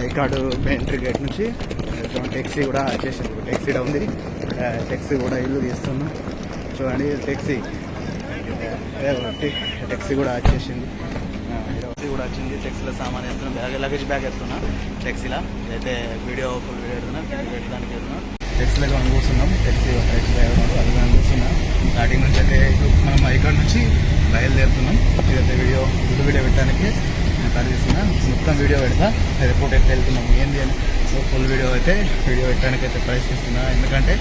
ఐకార్డు entry gate నుంచి టెక్సీ కూడా వచ్చేసింది. టెక్సీ ఉంది, టెక్సీ కూడా ఇల్లు తీస్తున్నాం. చూడండి టెక్సీ టెక్సీ కూడా వచ్చేసింది. టెక్సీ కూడా వచ్చింది. టెక్సీలో సామాన్ ఎత్తున్నా, లగేజ్ బ్యాగ్ ఎత్తున్నా టెక్సీలో. అయితే వీడియో ఫుల్ వీడియో ఎడుతున్నా, పెట్టడానికి వెళ్తున్నా. టెక్సీలో మనం కూర్చున్నాం. టెక్సీ డ్రైవర్ అది మనం కూర్చున్నాం. స్టార్టింగ్ నుంచి అయితే మనం ఐకార్డ్ నుంచి బయలుదేరుతున్నాం. ఇదైతే ఫుల్ వీడియో పెట్టడానికి కలిగిస్తున్నా. మొత్తం వీడియో పెడతా, రిపోర్ట్ అయితే వెళ్తున్నాం ఏంది అని. సో ఫుల్ వీడియో పెట్టడానికి అయితే ప్రయత్నిస్తున్నా. ఎందుకంటే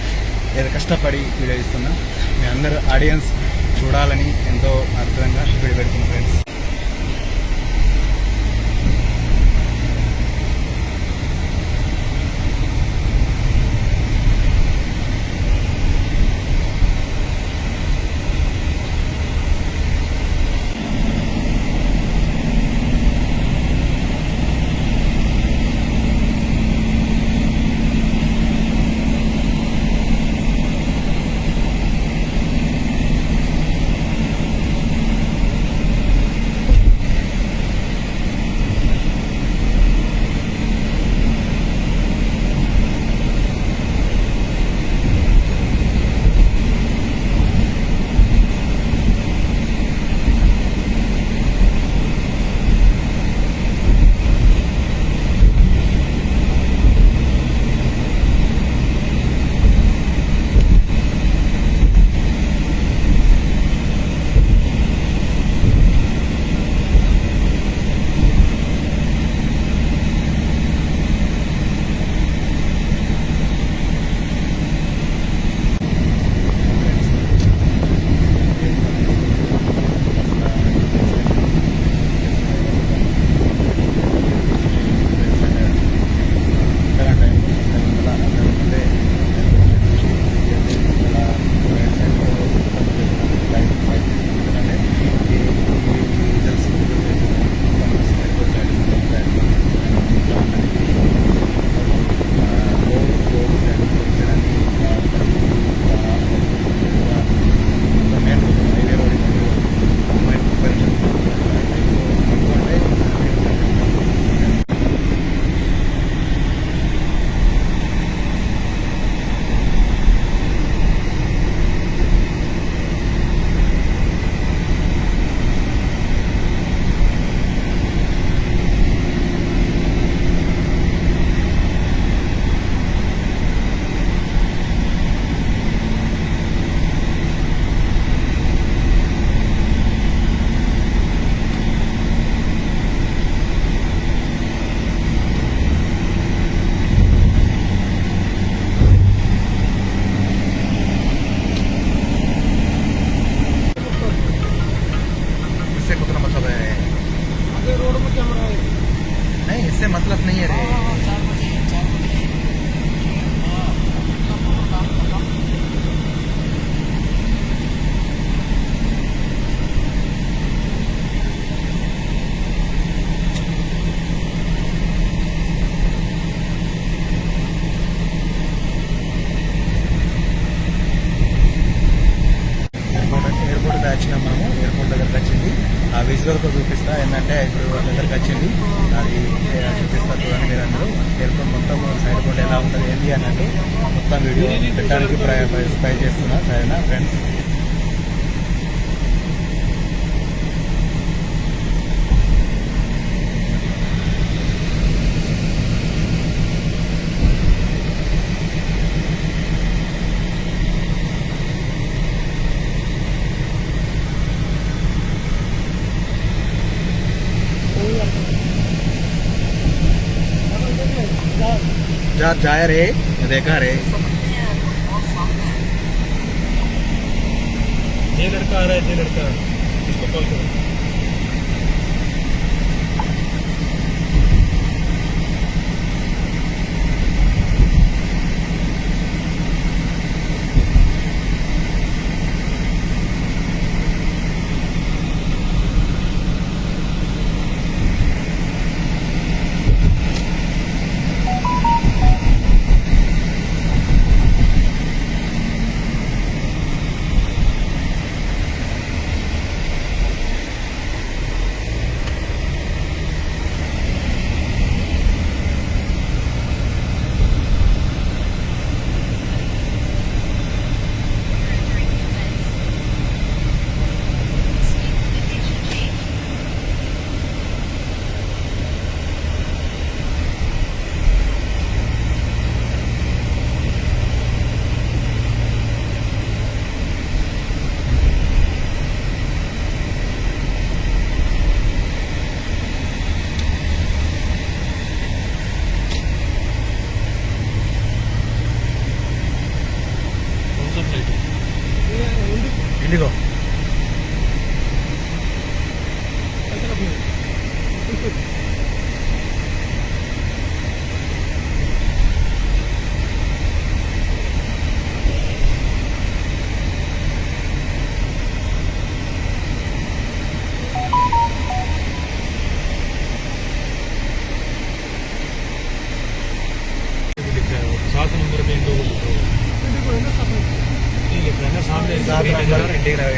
ఏదో కష్టపడి వీడియో ఇస్తున్నా. మీ అందరూ ఆడియన్స్ చూడాలని ఎంతో అర్థంగా వీడియో పెడుతున్నా ఫ్రెండ్స్. नहीं, इससे मतलब नहीं है रे। ఎయిర్పోర్ట్ వచ్చినాం మనము. ఎయిర్పోర్ట్ దగ్గరకు వచ్చింది. ఆ విజువల్ తో చూపిస్తా. ఏంటంటే ఇప్పుడు దగ్గరకు వచ్చింది, అది చూపిస్తా చూడండి మీరు అందరూ. ఎయిర్పోర్ట్ మొత్తం సైడ్ పోర్ట్ ఎలా ఉంటుంది ఏంటి అన్నట్టు మొత్తం వీడియో పెట్టడానికి ట్రై చేస్తున్నా. సరేనా ఫ్రెండ్స్? जाया रे, देखा रे, ये लड़का आ रहा है, ये लड़का, इसको कॉल करो।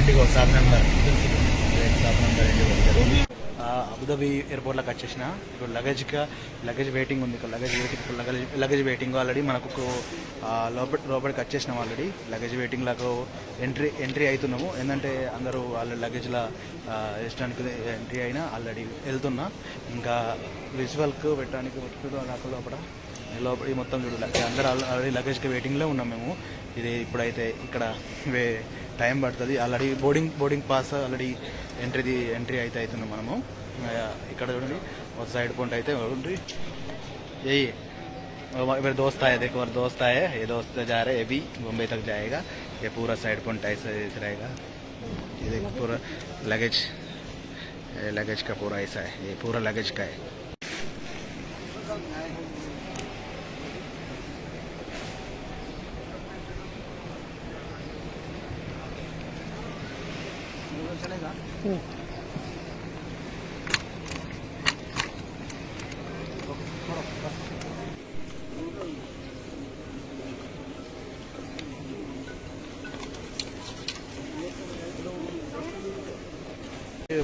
IndiGo 7 number 7 number IndiGo. Abu Dhabi ఎయిర్పోర్ట్లోకి వచ్చేసిన. ఇప్పుడు లగేజ్ వెయిటింగ్ ఉంది. ఇక్కడ లగేజ్ వెయిటింగ్ ఆల్రెడీ మనకు లోపలికి వచ్చేసినాం. ఆల్రెడీ లగేజ్ వెయిటింగ్లకు ఎంట్రీ అవుతున్నాము. ఏంటంటే అందరూ వాళ్ళ లగేజ్లో రెస్టారెంట్కి ఎంట్రీ అయినా ఆల్రెడీ వెళ్తున్నా. ఇంకా విజువల్కి పెట్టడానికి లోపల మొత్తం చూడాలి. అందరూ ఆల్రెడీ లగేజ్కి వెయిటింగ్లో ఉన్నాం మేము. ఇది ఇప్పుడైతే ఇక్కడ టైం పడుతుంది. Already boarding pass already entry అయితే అవుతున్నాం మనము. ఇక్కడ చూడండి ఒక సైడ్ పాయింట్ అయితే చూడండి. यही मेरे दोस्त आए, देखो और दोस्त आए, ये दोस्त जा रहे हैं, ये भी बम्बई तक जाएगा. ये पूरा साइड पॉइंट ऐसा रहेगा. ये देखो पूरा लगेज का पूरा ऐसा है. ये पूरा लगेज का है. चलेगा.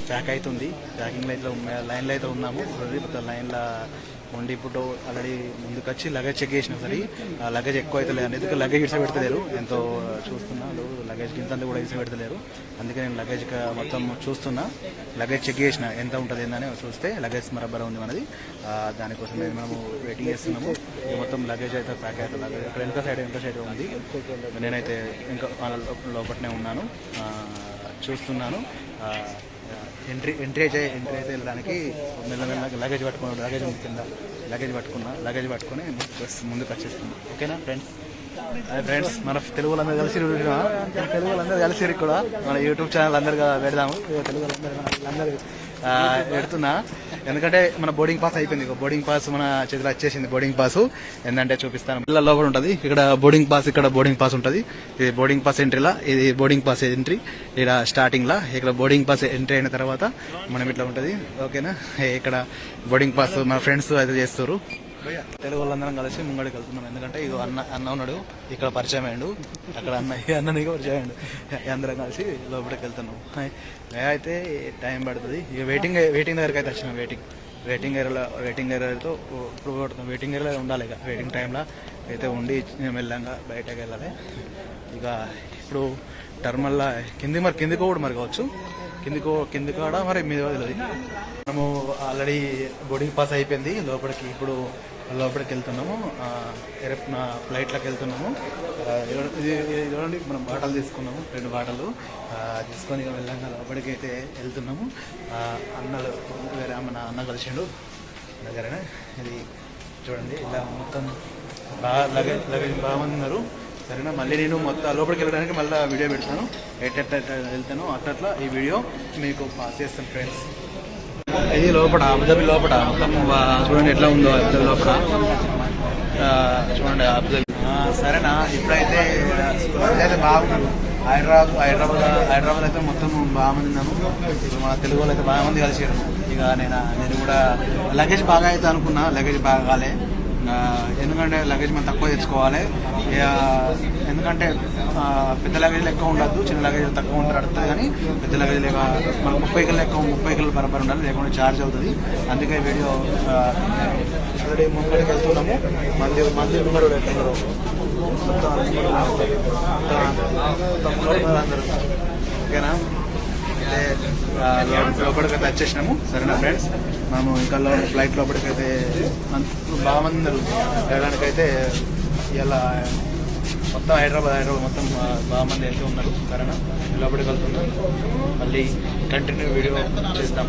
ప్యాక్ అవుతుంది. ప్యాకింగ్లో అయితే లైన్లో అయితే ఉన్నాము. లైన్లో ఉండి ఇప్పుడు ఆల్రెడీ ముందుకు వచ్చి లగేజ్ చెక్ చేసిన. సరే లగేజ్ ఎక్కువ అయితే లేదు, ఎందుకు లగేజ్ ఇడిస పెడతలేరు. ఎంతో చూస్తున్నాను లగేజ్ కింద కూడా ఇడిస పెడతలేరు. అందుకే నేను లగేజ్ మొత్తం చూస్తున్నా. లగేజ్ చెక్ చేసిన ఎంత ఉంటుంది ఏందని చూస్తే లగేజ్ బరాబర్ ఉంది మనది. దానికోసం మనము వెయిటింగ్ చేస్తున్నాము. మొత్తం లగేజ్ అయితే ప్యాక్ అవుతుంది. లగేజ్ ఇక్కడ వెనక సైడ్ ఉంది. నేనైతే ఇంకా లోపలనే ఉన్నాను, చూస్తున్నాను. ఎంట్రీ అయితే వెళ్ళడానికి మెల్లమెల్లగా లగేజ్ పట్టుకుని ముందుకు వచ్చేస్తుంది. ఓకేనా ఫ్రెండ్స్ మన తెలుగు వాళ్ళందరూ కలిసి కూడా మన యూట్యూబ్ ఛానల్ అందరు పెడదాము. తెలుగు అందరూ పెడుతున్నా. ఎందుకంటే మన బోర్డింగ్ పాస్ అయిపోయింది. బోర్డింగ్ పాస్ మన చేతిలో వచ్చేసింది. బోర్డింగ్ పాస్ ఏంటంటే చూపిస్తాను. పిల్లల లోపల ఉంటుంది. ఇక్కడ బోర్డింగ్ పాస్ ఉంటుంది. ఇది బోర్డింగ్ పాస్ ఎంట్రీలా, ఇది బోర్డింగ్ పాస్ ఎంట్రీ. ఇక్కడ స్టార్టింగ్ లా ఇక్కడ బోర్డింగ్ పాస్ ఎంట్రీ అయిన తర్వాత మనం ఇట్లా ఉంటుంది. ఓకేనా. ఇక్కడ బోర్డింగ్ పాస్ మన ఫ్రెండ్స్ అయితే చేస్తారు. తెలుగు వాళ్ళందరం కలిసి ముంగడికి వెళ్తున్నాం. ఎందుకంటే ఇది అన్న ఉన్నాడు ఇక్కడ పరిచయం అయ్యాడు, అక్కడ అన్నకి పరిచయం అయ్యాడు. అందరం కలిసి లోపలికి వెళ్తున్నాం. అయితే టైం పడుతుంది. ఇక వెయిటింగ్ దగ్గరికి అయితే వచ్చినాం. వెయిటింగ్ ఏరియాతో ఇప్పుడు వెయిటింగ్ ఏరియాలో ఉండాలి. ఇక వెయిటింగ్ టైంలో అయితే ఉండి మెల్లంగా బయటకు వెళ్ళాలి. ఇక ఇప్పుడు టర్మల్లా కిందికి కూడా మరి కావచ్చు. కింది కూడా మరి మీద వదిలేదు. మనము ఆల్రెడీ బోర్డింగ్ పాస్ అయిపోయింది. ఇప్పుడు లోపలికి వెళ్తున్నాము. ఫ్లైట్లోకి వెళ్తున్నాము. చూడండి మనం బాటలు తీసుకున్నాము. 2 బాటలు తీసుకొని వెళ్ళంగా లోపలికి అయితే వెళ్తున్నాము. అన్నలు వేరే మన అన్న కలిసిండు దగ్గరనే. ఇది చూడండి ఇలా మొత్తం లగేజ్ బాగా మంది ఉన్నారు. సరేనా. మళ్ళీ నేను మొత్తం లోపలికి వెళ్ళడానికి మళ్ళీ వీడియో పెడతాను. ఎట్లా వెళ్తాను అట్లా ఈ వీడియో మీకు పాస్ చేస్తాను ఫ్రెండ్స్. ఇది అబుదాబి లోపల మొత్తం చూడండి ఎట్లా ఉందో అబుదాబి లోపల. చూడండి అబుదాబి. సరేనా. ఇప్పుడైతే బాగున్నాను. హైదరాబాద్ అయితే మొత్తం బాగా మంది ఉన్నాము. మన తెలుగు వాళ్ళు అయితే బాగా మంది కలిసారు. ఇక నేను కూడా లగేజ్ బాగా అయితే అనుకున్నా. లగేజ్ బాగా కాలే. ఎందుకంటే లగేజ్ మనం తక్కువ తెచ్చుకోవాలి. ఎందుకంటే పెద్ద లగేజ్లు ఎక్కువ ఉండద్దు, చిన్న లగేజ్ తక్కువ ఉంటే అడుగుతుంది. కానీ పెద్ద లగేజ్ మనకు 30 కిలో బరాబర్ ఉండాలి, లేకుండా ఛార్జ్ అవుతుంది. అందుకే వీడియో ఆల్రెడీ ముంగడికి వెళ్తున్నాము. మంది ముంగడు వెళ్తున్నారు. ఓకేనా. లోపలికి అయితే వచ్చేసినాము. సరేనా ఫ్రెండ్స్. మనము ఇంకా ఫ్లైట్ లోపలికి అయితే బాగా మంది ఉన్నారు. వెళ్ళడానికి అయితే ఇలా మొత్తం హైదరాబాద్ మొత్తం బాగా మంది అయితే ఉన్నారు. సరేనా. లోపలికి వెళ్తున్నాం. మళ్ళీ కంటిన్యూ వీడియో చేస్తాం.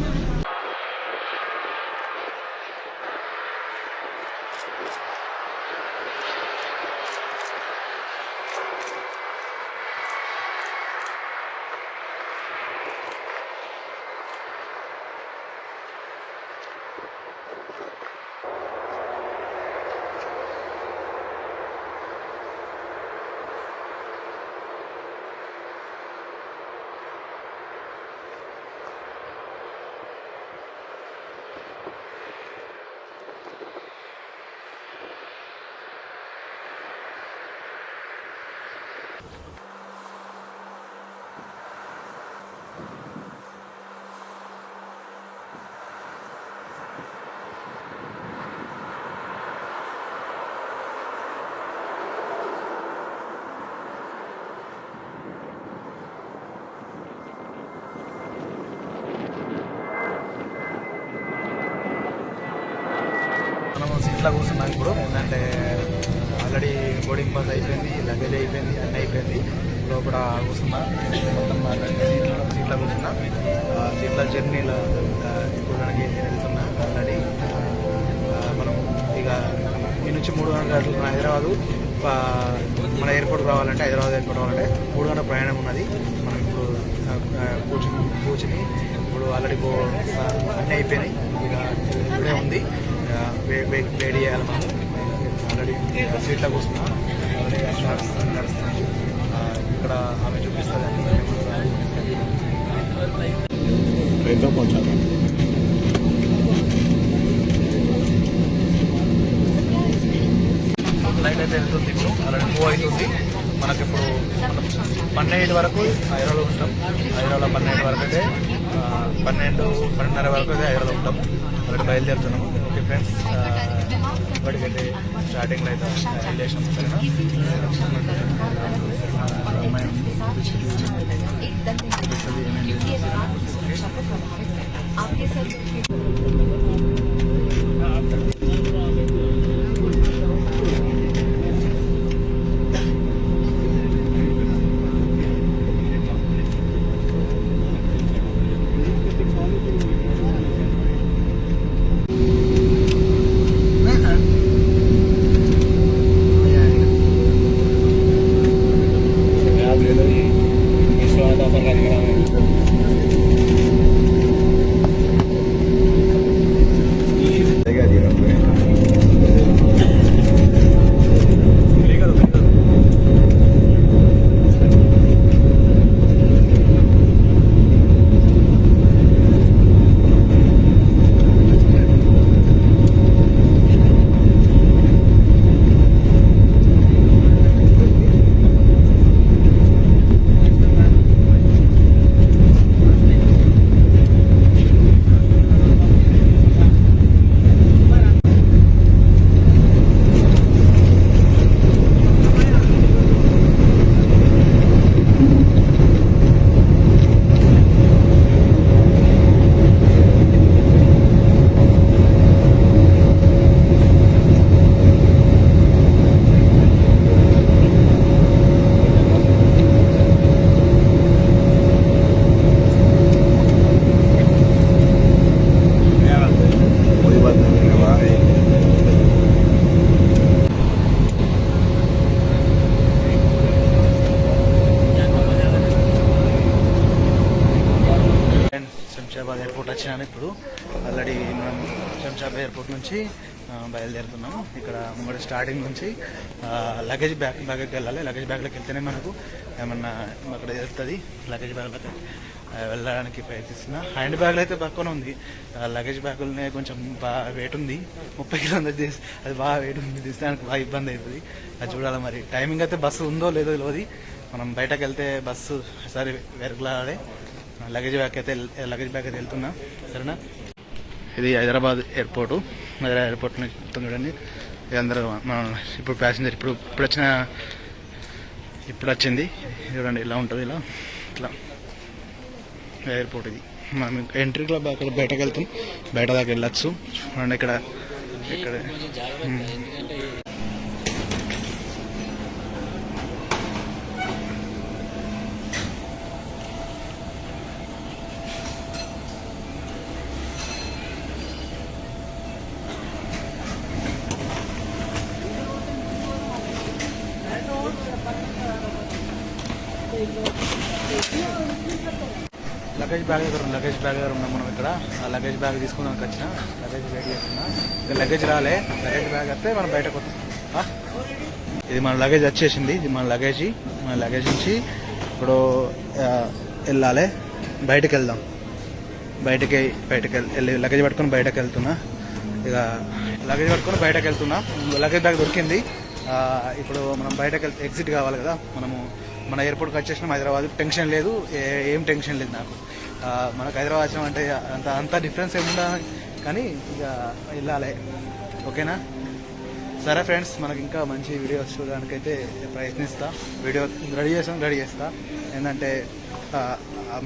సీట్లో కూర్చున్నాం ఇప్పుడు. ఏంటంటే ఆల్రెడీ బోర్డింగ్ పాస్ అయిపోయింది, లగేజ్ అయిపోయింది, అన్నీ అయిపోయింది. లోపల కూర్చున్నా మొత్తం సీట్లో కూర్చున్నా. సీట్ల జర్నీలో చూడడానికి వెళ్తున్నా. ఆల్రెడీ మనం ఇక ఈ నుంచి 3 గంటలు మన హైదరాబాదు మన ఎయిర్పోర్ట్కి రావాలంటే, హైదరాబాద్ ఎయిర్పోర్ట్ రావాలంటే 3 గంటల ప్రయాణం ఉన్నది. మనం ఇప్పుడు కూర్చుని ఇప్పుడు ఆల్రెడీ అన్నీ అయిపోయినాయి. ఇక ఇప్పుడే ఉంది వెయిట్ చేయాలి మనం. ఆల్రెడీ సీట్లో కూర్చున్నాం. ఆల్రెడీ నడుస్తుంది. ఇక్కడ ఆమె చూపిస్తుంది అన్ని ఫ్లైట్ అయితే వెళ్తుంది. ఇప్పుడు ఆల్రెడీ మూవ్ అవుతుంది. మనకి ఇప్పుడు 12 వరకు హైదరాబాద్లో ఉంటాం. హైదరాబాద్లో 12 వరకు అయితే 12:30 వరకు అయితే హైదరాబాద్లో ఉంటాం. ఆల్రెడీ బయలుదేరుతున్నాము. ఓకే ఫ్రెండ్స్, ఇప్పటికైతే స్టార్టింగ్లో అయితే వెళ్ళేసాం. సరేనా అమ్మాయి శంషాబాద్ ఎయిర్పోర్ట్ వచ్చినాను. ఇప్పుడు ఆల్రెడీ మనం శంషాబాద్ ఎయిర్పోర్ట్ నుంచి బయలుదేరుతున్నాము. ఇక్కడ ముంగడి స్టార్టింగ్ నుంచి లగేజ్ బ్యాగ్కి వెళ్ళాలి. లగేజ్ బ్యాగ్లోకి వెళ్తేనే మనకు ఏమన్నా అక్కడ వెళ్తుంది. లగేజ్ బ్యాగ్లోకి వెళ్ళడానికి ప్రయత్నిస్తున్నా. హ్యాండ్ బ్యాగ్లో అయితే పక్కన ఉంది. లగేజ్ బ్యాగులనే కొంచెం బాగా వెయిట్ ఉంది. 30 కిలోలు అది బాగా వెయిట్ ఉంది. తీసుకోవడానికి బాగా ఇబ్బంది అవుతుంది. అది చూడాలి మరి. టైమింగ్ అయితే బస్సు ఉందో లేదో తెలియదు. మనం బయటకు వెళ్తే బస్సు సరే వెరగలాడే. లగేజ్ బ్యాగ్ అయితే వెళ్తున్నా. సరేనా, ఇది హైదరాబాద్ ఎయిర్పోర్టు. హైదరాబాద్ ఎయిర్పోర్ట్ నుంచి మొత్తం చూడండి. అందరూ మనం ఇప్పుడు ప్యాసింజర్ ఇప్పుడు వచ్చింది చూడండి. ఇలా ఉంటుంది. ఇట్లా ఎయిర్పోర్ట్ ఇది. మనం ఎంట్రీ క్లబ్ అక్కడ బయటకు వెళ్తాం. బయట దాకా వెళ్ళచ్చు. చూడండి ఇక్కడ లగేజ్ బ్యాగ్ దగ్గర ఉన్నాం మనం. ఇక్కడ ఆ లగేజ్ బ్యాగ్ తీసుకున్నాక వచ్చిన లగేజ్ రెడీ చేస్తున్నా. ఇక లగేజ్ రాలే. లగేజ్ బ్యాగ్ వస్తే మనం బయటకు వస్తాం. ఇది మన లగేజ్ వచ్చేసింది. ఇది మన లగేజ్ నుంచి ఇప్పుడు వెళ్ళాలి. బయటకు వెళ్దాం. బయటకి వెళ్ళి లగేజ్ పట్టుకొని బయటకు వెళ్తున్నా. ఇక లగేజ్ పట్టుకొని బయటకు వెళ్తున్నా. లగేజ్ బ్యాగ్ దొరికింది. ఇప్పుడు మనం బయటకు ఎగ్జిట్ కావాలి కదా. మనము మన ఎయిర్పోర్ట్కి వచ్చేసినాం. హైదరాబాద్ టెన్షన్ లేదు, ఏం టెన్షన్ లేదు నాకు. మనకు హైదరాబాద్ వచ్చినాం అంటే అంత డిఫరెన్స్ ఏముందా కానీ ఇక వెళ్ళాలి. ఓకేనా? సరే ఫ్రెండ్స్, మనకి ఇంకా మంచి వీడియోస్ చూడడానికైతే ప్రయత్నిస్తా. వీడియో రెడీ చేస్తా. ఏంటంటే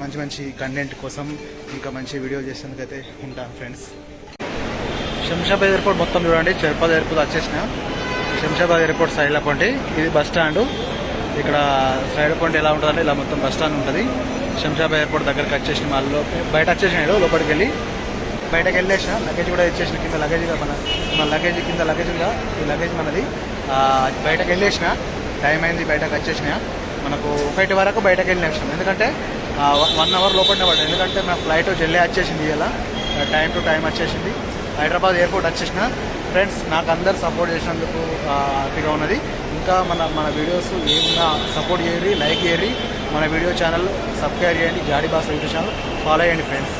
మంచి కంటెంట్ కోసం ఇంకా మంచి వీడియో చేసేందుకైతే ఉంటాను ఫ్రెండ్స్. శంషాబాద్ ఎయిర్పోర్ట్ మొత్తం చూడండి, తిరుపతి ఎయిర్పోర్ట్ వచ్చేసిన. శంషాబాద్ ఎయిర్పోర్ట్ సైడ్లో పండి ఇది బస్ స్టాండు. ఇక్కడ సైడ్ పండి ఎలా ఉంటుందంటే ఇలా మొత్తం బస్ స్టాండ్ ఉంటుంది. శంషాబాద్ ఎయిర్పోర్ట్ దగ్గరికి వచ్చేసిన వాళ్ళు బయట వచ్చేసినాడు. లోపలికి వెళ్ళి బయటకు వెళ్ళేసిన లగేజ్ కూడా ఇచ్చేసిన. కింద లగేజ్గా మన లగేజ్ కింద లగేజ్గా ఈ లగేజ్ మనది. బయటకు వెళ్ళేసిన, టైం అయింది, బయటకు వచ్చేసిన. మనకు 1 వరకు బయటకు వెళ్ళిన ఎందుకంటే 1 అవర్ లోపలనే పడ్డాయి. ఎందుకంటే మన ఫ్లైట్ జల్లే వచ్చేసింది, ఇలా టైం టు టైం వచ్చేసింది. హైదరాబాద్ ఎయిర్పోర్ట్ వచ్చేసిన. ఫ్రెండ్స్, నాకు అందరు సపోర్ట్ చేసినందుకు హ్యాపీగా ఉన్నది. ఇంకా మన వీడియోస్ ఏమన్నా సపోర్ట్ చేయరు, లైక్ చేయరు. మన వీడియో ఛానల్ సబ్స్క్రైబ్ చేయండి. జాడీ బాస్ యూట్యూబ్ ఛానల్ ఫాలో చేయండి ఫ్రెండ్స్.